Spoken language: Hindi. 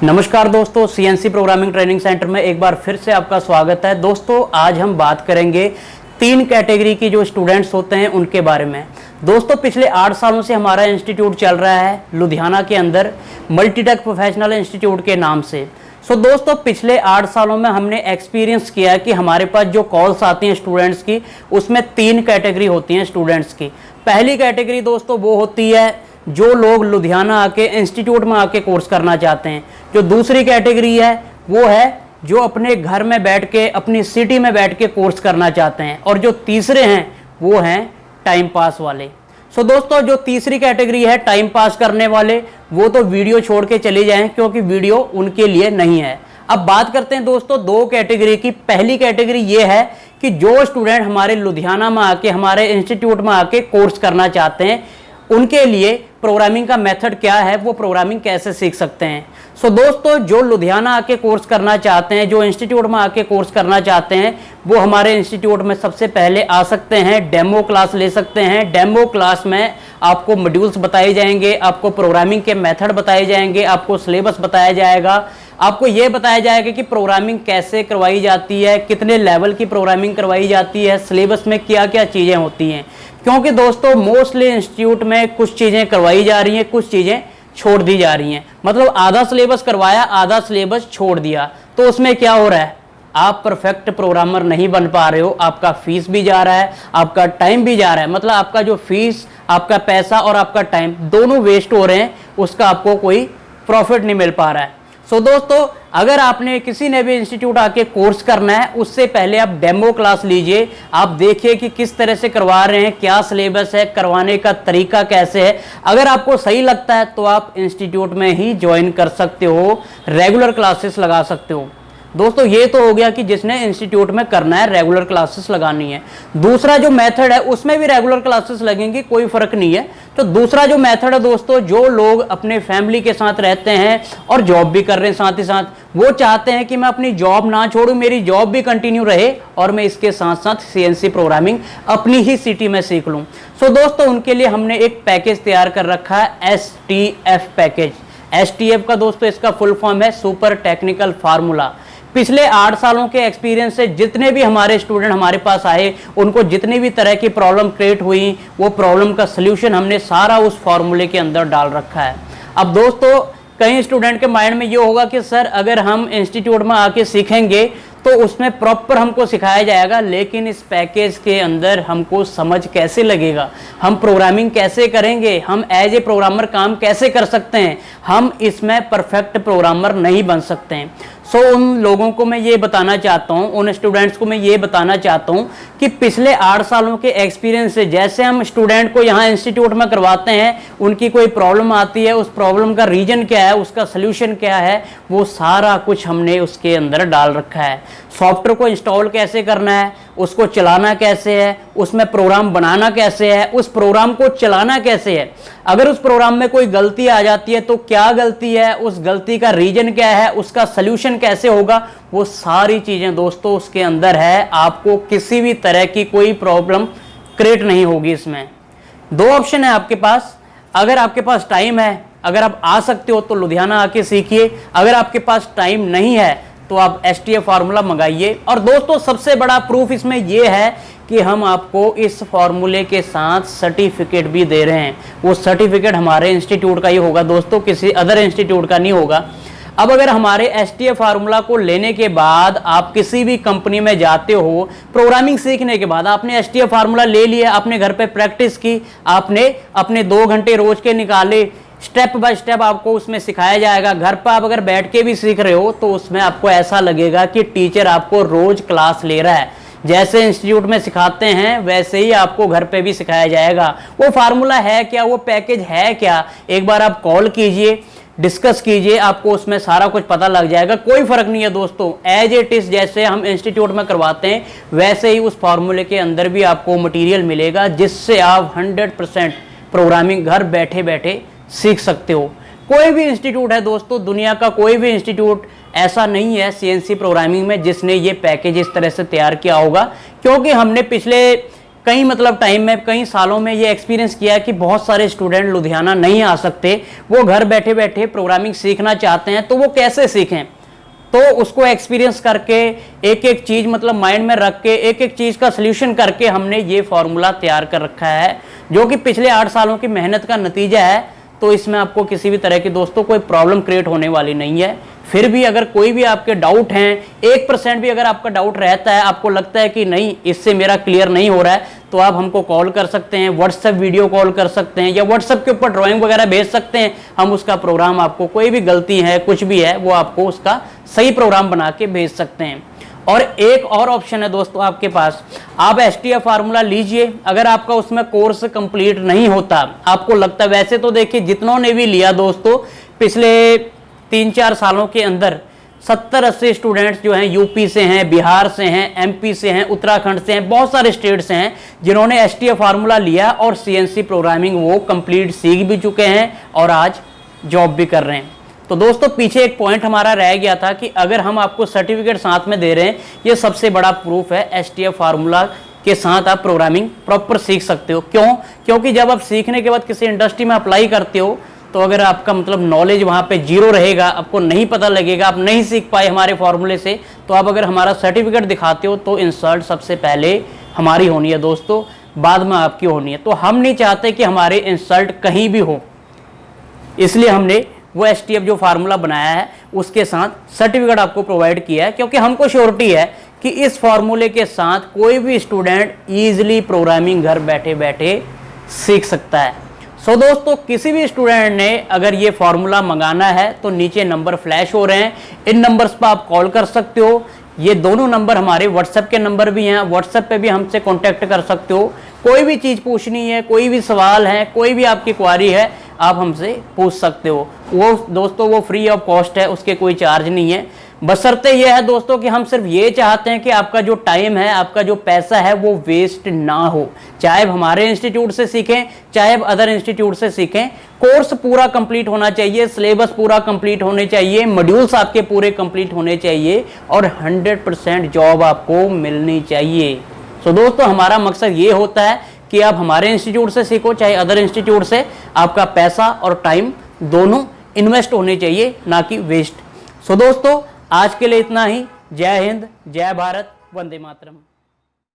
नमस्कार दोस्तों, सीएनसी प्रोग्रामिंग ट्रेनिंग सेंटर में एक बार फिर से आपका स्वागत है। दोस्तों आज हम बात करेंगे 3 कैटेगरी की जो स्टूडेंट्स होते हैं उनके बारे में। दोस्तों पिछले 8 सालों से हमारा इंस्टीट्यूट चल रहा है लुधियाना के अंदर मल्टीटेक प्रोफेशनल इंस्टीट्यूट के नाम से। दोस्तों पिछले 8 सालों में हमने एक्सपीरियंस किया है कि हमारे पास जो कॉल्स आती हैं स्टूडेंट्स की, उसमें 3 कैटेगरी होती हैं स्टूडेंट्स की। पहली कैटेगरी दोस्तों वो होती है जो लोग लुधियाना आके इंस्टीट्यूट में आके कोर्स करना चाहते हैं। जो दूसरी कैटेगरी है वो है जो अपने घर में बैठ के अपनी सिटी में बैठ के कोर्स करना चाहते हैं, और जो तीसरे हैं वो हैं टाइम पास वाले। दोस्तों जो तीसरी कैटेगरी है टाइम पास करने वाले, वो तो वीडियो छोड़ के चले जाएं क्योंकि वीडियो उनके लिए नहीं है। अब बात करते हैं दोस्तों 2 कैटेगरी की। पहली कैटेगरी ये है कि जो स्टूडेंट हमारे लुधियाना में आके हमारे इंस्टीट्यूट में आके कोर्स करना चाहते हैं, उनके लिए प्रोग्रामिंग का मेथड क्या है, वो प्रोग्रामिंग कैसे सीख सकते हैं। दोस्तों जो लुधियाना आके कोर्स करना चाहते हैं, जो इंस्टीट्यूट में आके कोर्स करना चाहते हैं, वो हमारे इंस्टीट्यूट में सबसे पहले आ सकते हैं, डेमो क्लास ले सकते हैं। डेमो क्लास में आपको मॉड्यूल्स बताए जाएंगे, आपको प्रोग्रामिंग के मेथड बताए जाएंगे, आपको सिलेबस बताया जाएगा, आपको ये बताया जाएगा कि प्रोग्रामिंग कैसे करवाई जाती है, कितने लेवल की प्रोग्रामिंग करवाई जाती है, सिलेबस में क्या क्या चीज़ें होती हैं। क्योंकि दोस्तों मोस्टली इंस्टीट्यूट में कुछ चीज़ें करवाई जा रही हैं, कुछ चीज़ें छोड़ दी जा रही हैं। मतलब आधा सिलेबस करवाया, आधा सिलेबस छोड़ दिया, तो उसमें क्या हो रहा है, आप परफेक्ट प्रोग्रामर नहीं बन पा रहे हो। आपका फीस भी जा रहा है, आपका टाइम भी जा रहा है। मतलब आपका जो फीस, आपका पैसा और आपका टाइम दोनों वेस्ट हो रहे हैं, उसका आपको कोई प्रॉफिट नहीं मिल पा रहा है। दोस्तों अगर आपने किसी ने भी इंस्टीट्यूट आके कोर्स करना है, उससे पहले आप डेमो क्लास लीजिए। आप देखिए कि किस तरह से करवा रहे हैं, क्या सिलेबस है, करवाने का तरीका कैसे है। अगर आपको सही लगता है तो आप इंस्टीट्यूट में ही ज्वाइन कर सकते हो, रेगुलर क्लासेस लगा सकते हो। दोस्तों ये तो हो गया कि जिसने इंस्टीट्यूट में करना है, रेगुलर क्लासेस लगानी है। दूसरा जो मेथड है उसमें भी रेगुलर क्लासेस लगेंगी, कोई फर्क नहीं है। तो दूसरा जो मेथड है दोस्तों, जो लोग अपने फैमिली के साथ रहते हैं और जॉब भी कर रहे हैं साथ ही साथ, वो चाहते हैं कि मैं अपनी जॉब ना छोड़ूं, मेरी जॉब भी कंटिन्यू रहे और मैं इसके साथ साथ सीएनसी प्रोग्रामिंग अपनी ही सिटी में सीख लूं। दोस्तों उनके लिए हमने एक पैकेज तैयार कर रखा है, एसटीएफ पैकेज। एसटीएफ का दोस्तों इसका फुल फॉर्म है सुपर टेक्निकल फार्मूला। पिछले 8 सालों के एक्सपीरियंस से जितने भी हमारे स्टूडेंट हमारे पास आए, उनको जितनी भी तरह की प्रॉब्लम क्रिएट हुई, वो प्रॉब्लम का सलूशन हमने सारा उस फॉर्मूले के अंदर डाल रखा है। अब दोस्तों कई स्टूडेंट के माइंड में ये होगा कि सर अगर हम इंस्टीट्यूट में आके सीखेंगे तो उसमें प्रॉपर हमको सिखाया जाएगा, लेकिन इस पैकेज के अंदर हमको समझ कैसे लगेगा, हम प्रोग्रामिंग कैसे करेंगे, हम एज ए प्रोग्रामर काम कैसे कर सकते हैं, हम इसमें परफेक्ट प्रोग्रामर नहीं बन सकते हैं। उन लोगों को मैं ये बताना चाहता हूँ, उन स्टूडेंट्स को मैं ये बताना चाहता हूँ कि पिछले 8 सालों के एक्सपीरियंस से जैसे हम स्टूडेंट को यहाँ इंस्टीट्यूट में करवाते हैं, उनकी कोई प्रॉब्लम आती है, उस प्रॉब्लम का रीजन क्या है, उसका सल्यूशन क्या है, वो सारा कुछ हमने उसके अंदर डाल रखा है। सॉफ्टवेयर को इंस्टॉल कैसे करना है, उसको चलाना कैसे है, उसमें प्रोग्राम बनाना कैसे है, उस प्रोग्राम को चलाना कैसे है, अगर उस प्रोग्राम में कोई गलती आ जाती है तो क्या गलती है, उस गलती का रीजन क्या है, उसका सल्यूशन कैसे होगा, वो सारी चीजें दोस्तों उसके अंदर है। आपको किसी भी तरह की कोई प्रॉब्लम क्रिएट नहीं होगी। इसमें 2 ऑप्शन है आपके पास। अगर आपके पास टाइम है, अगर आप आ सकते हो तो लुधियाना आके सीखिए। अगर आपके पास टाइम नहीं है तो आप एसटीएफ फार्मूला मंगाइए। और दोस्तों सबसे बड़ा प्रूफ इसमें यह है कि हम आपको इस फार्मूले के साथ सर्टिफिकेट भी दे रहे हैं। वो सर्टिफिकेट हमारे इंस्टीट्यूट का ही होगा दोस्तों, किसी अदर इंस्टीट्यूट का नहीं होगा। अब अगर हमारे एसटीएफ फार्मूला को लेने के बाद आप किसी भी कंपनी में जाते हो, प्रोग्रामिंग सीखने के बाद आपने एसटीएफ फार्मूला ले लिया, आपने घर पे प्रैक्टिस की, आपने अपने 2 घंटे रोज के निकाले, स्टेप बाय स्टेप आपको उसमें सिखाया जाएगा। घर पर आप अगर बैठ के भी सीख रहे हो तो उसमें आपको ऐसा लगेगा कि टीचर आपको रोज क्लास ले रहा है। जैसे इंस्टीट्यूट में सिखाते हैं वैसे ही आपको घर पे भी सिखाया जाएगा। वो फार्मूला है क्या, वो पैकेज है क्या, एक बार आप कॉल कीजिए, डिस्कस कीजिए, आपको उसमें सारा कुछ पता लग जाएगा। कोई फर्क नहीं है दोस्तों, एज इट इज जैसे हम इंस्टीट्यूट में करवाते हैं वैसे ही उस फार्मूले के अंदर भी आपको मटेरियल मिलेगा, जिससे आप 100% प्रोग्रामिंग घर बैठे बैठे सीख सकते हो। कोई भी इंस्टीट्यूट है दोस्तों, दुनिया का कोई भी इंस्टीट्यूट ऐसा नहीं है सीएनसी प्रोग्रामिंग में जिसने ये पैकेज इस तरह से तैयार किया होगा, क्योंकि हमने पिछले कई मतलब टाइम में, कई सालों में ये एक्सपीरियंस किया है कि बहुत सारे स्टूडेंट लुधियाना नहीं आ सकते, वो घर बैठे बैठे प्रोग्रामिंग सीखना चाहते हैं, तो वो कैसे सीखें। तो उसको एक्सपीरियंस करके, एक एक चीज़ मतलब माइंड में रख के, एक एक चीज़ का सोल्यूशन करके हमने ये फॉर्मूला तैयार कर रखा है, जो कि पिछले 8 सालों की मेहनत का नतीजा है। तो इसमें आपको किसी भी तरह की दोस्तों कोई प्रॉब्लम क्रिएट होने वाली नहीं है। फिर भी अगर कोई भी आपके डाउट हैं, 1% भी अगर आपका डाउट रहता है, आपको लगता है कि नहीं इससे मेरा क्लियर नहीं हो रहा है, तो आप हमको कॉल कर सकते हैं, व्हाट्सएप वीडियो कॉल कर सकते हैं, या व्हाट्सएप के ऊपर ड्राइंग वगैरह भेज सकते हैं। हम उसका प्रोग्राम, आपको कोई भी गलती है, कुछ भी है, वो आपको उसका सही प्रोग्राम बना के भेज सकते हैं। और एक और ऑप्शन है दोस्तों आपके पास, आप STF फार्मूला लीजिए। अगर आपका उसमें कोर्स कंप्लीट नहीं होता, आपको लगता है, वैसे तो देखिए जितनों ने भी लिया दोस्तों पिछले 3-4 सालों के अंदर 70-80 स्टूडेंट्स जो हैं यूपी से हैं, बिहार से हैं, MP से हैं, उत्तराखंड से हैं, बहुत सारे स्टेट से हैं जिन्होंने STF फार्मूला लिया और CNC प्रोग्रामिंग वो कंप्लीट सीख भी चुके हैं और आज जॉब भी कर रहे हैं। तो दोस्तों पीछे एक पॉइंट हमारा रह गया था कि अगर हम आपको सर्टिफिकेट साथ में दे रहे हैं, ये सबसे बड़ा प्रूफ है, STF फार्मूला के साथ आप प्रोग्रामिंग प्रॉपर सीख सकते हो। क्यों? क्योंकि जब आप सीखने के बाद किसी इंडस्ट्री में अप्लाई करते हो, तो अगर आपका मतलब नॉलेज वहाँ पे जीरो रहेगा, आपको नहीं पता लगेगा, आप नहीं सीख पाए हमारे फॉर्मूले से, तो आप अगर हमारा सर्टिफिकेट दिखाते हो तो इंसल्ट सबसे पहले हमारी होनी है दोस्तों, बाद में आपकी होनी है। तो हम नहीं चाहते कि हमारे इंसल्ट कहीं भी हो, इसलिए हमने वो STF जो फार्मूला बनाया है उसके साथ सर्टिफिकेट आपको प्रोवाइड किया है, क्योंकि हमको श्योरिटी है कि इस फॉर्मूले के साथ कोई भी स्टूडेंट ईजिली प्रोग्रामिंग घर बैठे बैठे सीख सकता है। सो दोस्तों किसी भी स्टूडेंट ने अगर ये फॉर्मूला मंगाना है तो नीचे नंबर फ्लैश हो रहे हैं, इन नंबर्स पर आप कॉल कर सकते हो। ये दोनों नंबर हमारे व्हाट्सएप के नंबर भी हैं, व्हाट्सएप पे भी हमसे कांटेक्ट कर सकते हो। कोई भी चीज़ पूछनी है, कोई भी सवाल है, कोई भी आपकी क्वारी है, आप हमसे पूछ सकते हो। वो दोस्तों वो फ्री ऑफ कॉस्ट है, उसके कोई चार्ज नहीं है। बशर्ते ये है दोस्तों कि हम सिर्फ ये चाहते हैं कि आपका जो टाइम है, आपका जो पैसा है वो वेस्ट ना हो। चाहे हमारे इंस्टीट्यूट से सीखें, चाहे अदर इंस्टीट्यूट से सीखें, कोर्स पूरा कंप्लीट होना चाहिए, सिलेबस पूरा कंप्लीट होने चाहिए, मॉड्यूल्स आपके पूरे कंप्लीट होने चाहिए और 100% जॉब आपको मिलनी चाहिए। सो दोस्तों हमारा मकसद ये होता है कि आप हमारे इंस्टीट्यूट से सीखो, चाहे अदर इंस्टीट्यूट से, आपका पैसा और टाइम दोनों इन्वेस्ट होने चाहिए, ना कि वेस्ट। सो दोस्तों आज के लिए इतना ही। जय हिंद, जय भारत, वंदे मातरम।